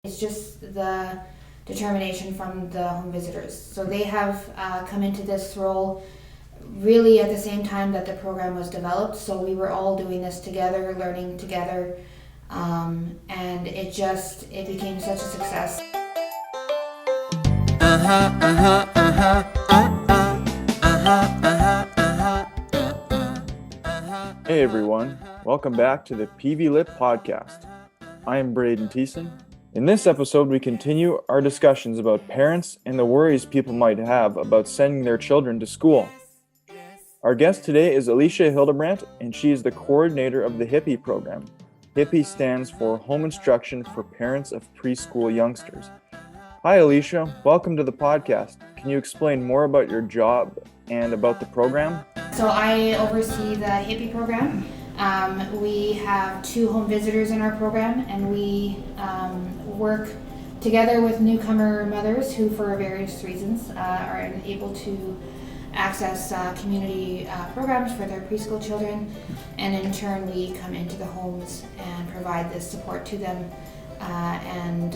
It's just the determination from the home visitors. So they have come into this role really at the same time that the program was developed. So we were all doing this together, learning together, and it became such a success. Hey everyone, welcome back to the PVLIP podcast. I am Braden Thiessen. In this episode, we continue our discussions about parents and the worries people might have about sending their children to school. Our guest today is Alesha Hildebrand, and she is the coordinator of the HIPPY program. HIPPY stands for Home Instruction for Parents of Preschool Youngsters. Hi Alesha, welcome to the podcast. Can you explain more about your job and about the program? So I oversee the HIPPY program. We have 2 home visitors in our program, and we work together with newcomer mothers who, for various reasons, are unable to access community programs for their preschool children, and in turn we come into the homes and provide this support to them and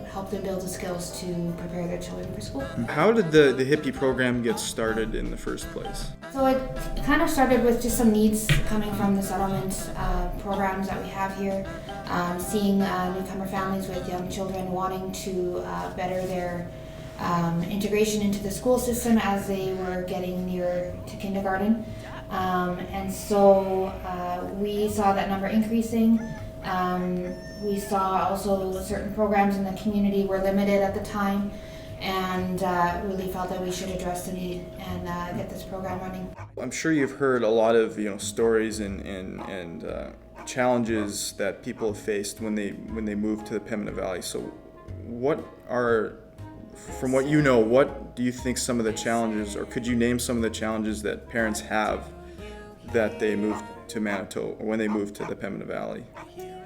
help them build the skills to prepare their children for school. How did the HIPPY program get started in the first place? So it kind of started with just some needs coming from the settlement programs that we have here, seeing newcomer families with young children wanting to better their integration into the school system as they were getting near to kindergarten. And so we saw that number increasing. We saw also certain programs in the community were limited at the time, and really felt that we should address the need and get this program running. I'm sure you've heard a lot of stories and challenges that people have faced when they moved to the Pembina Valley. So, from what you know, what do you think some of the challenges, or could you name some of the challenges that parents have that they moved to Manitoba, or when they moved to the Pembina Valley,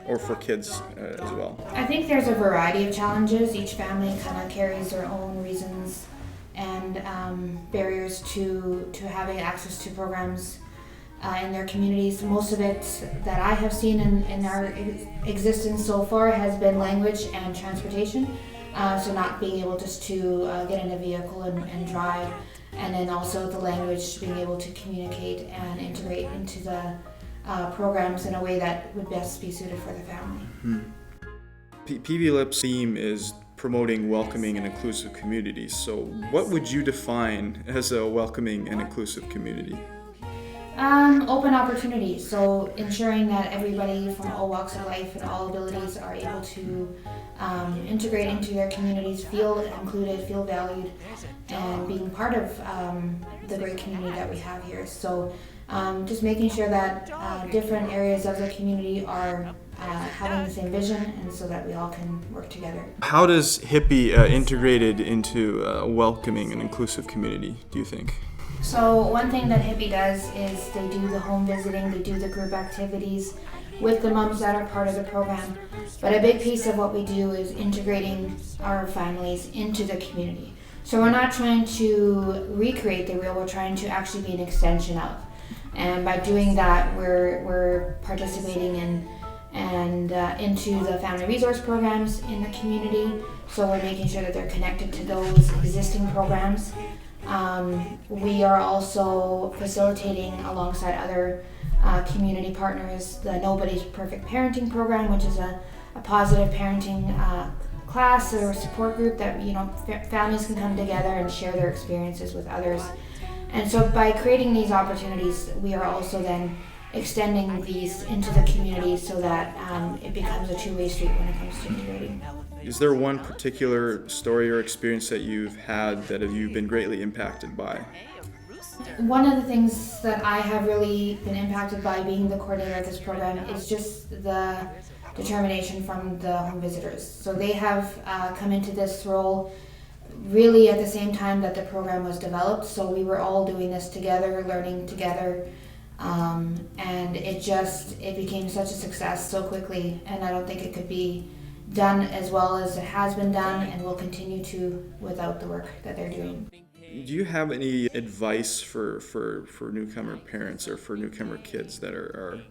or for kids as well? I think there's a variety of challenges. Each family kind of carries their own reasons and barriers to having access to programs in their communities. Most of it that I have seen in our existence so far has been language and transportation. So not being able just to get in a vehicle and drive, and then also the language, being able to communicate and integrate into the programs in a way that would best be suited for the family. PVLIP's theme is promoting welcoming and inclusive communities. So what would you define as a welcoming and inclusive community? Open opportunities, so ensuring that everybody from all walks of life and all abilities are able to integrate into their communities, feel included, feel valued, and being part of the great community that we have here. So just making sure that different areas of the community are having the same vision, and so that we all can work together. How does HIPPY integrated into a welcoming and inclusive community, do you think? So one thing that HIPPY does is they do the home visiting, they do the group activities with the moms that are part of the program. But a big piece of what we do is integrating our families into the community. So we're not trying to recreate the wheel, we're trying to actually be an extension of. And by doing that, we're participating in and into the family resource programs in the community. So we're making sure that they're connected to those existing programs. We are also facilitating alongside other community partners the Nobody's Perfect Parenting program, which is a positive parenting class or support group that families can come together and share their experiences with others. And so by creating these opportunities, we are also then extending these into the community so that it becomes a two-way street when it comes to integrating. Is there one particular story or experience that you've had that you've been greatly impacted by? One of the things that I have really been impacted by being the coordinator of this program is just the determination from the home visitors. So they have come into this role really at the same time that the program was developed. So we were all doing this together, learning together, and it became such a success so quickly, and I don't think it could be done as well as it has been done and will continue to without the work that they're doing. Do you have any advice for newcomer parents or for newcomer kids that are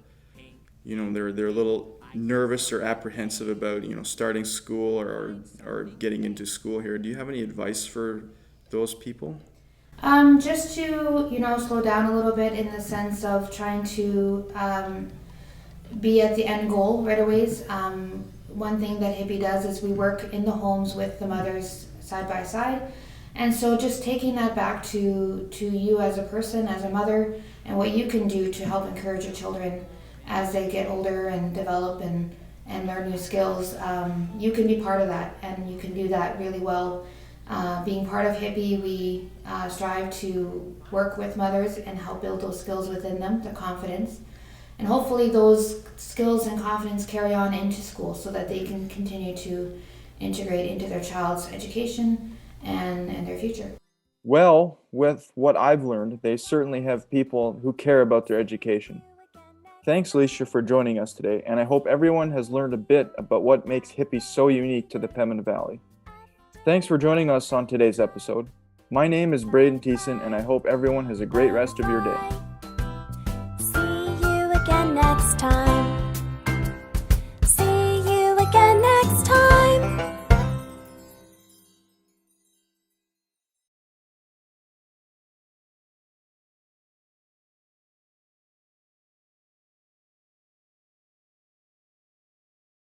they're a little nervous or apprehensive about, starting school or getting into school here. Do you have any advice for those people? Just to, slow down a little bit in the sense of trying to be at the end goal right away. One thing that Hippie does is we work in the homes with the mothers side by side. And so just taking that back to you as a person, as a mother, and what you can do to help encourage your children as they get older and develop and learn new skills. You can be part of that, and you can do that really well. Being part of Hippie, we strive to work with mothers and help build those skills within them, the confidence. And hopefully those skills and confidence carry on into school so that they can continue to integrate into their child's education and their future. Well, with what I've learned, they certainly have people who care about their education. Thanks, Alesha, for joining us today, and I hope everyone has learned a bit about what makes Hippie so unique to the Pembina Valley. Thanks for joining us on today's episode. My name is Braden Thiessen, and I hope everyone has a great rest of your day. See you again next time.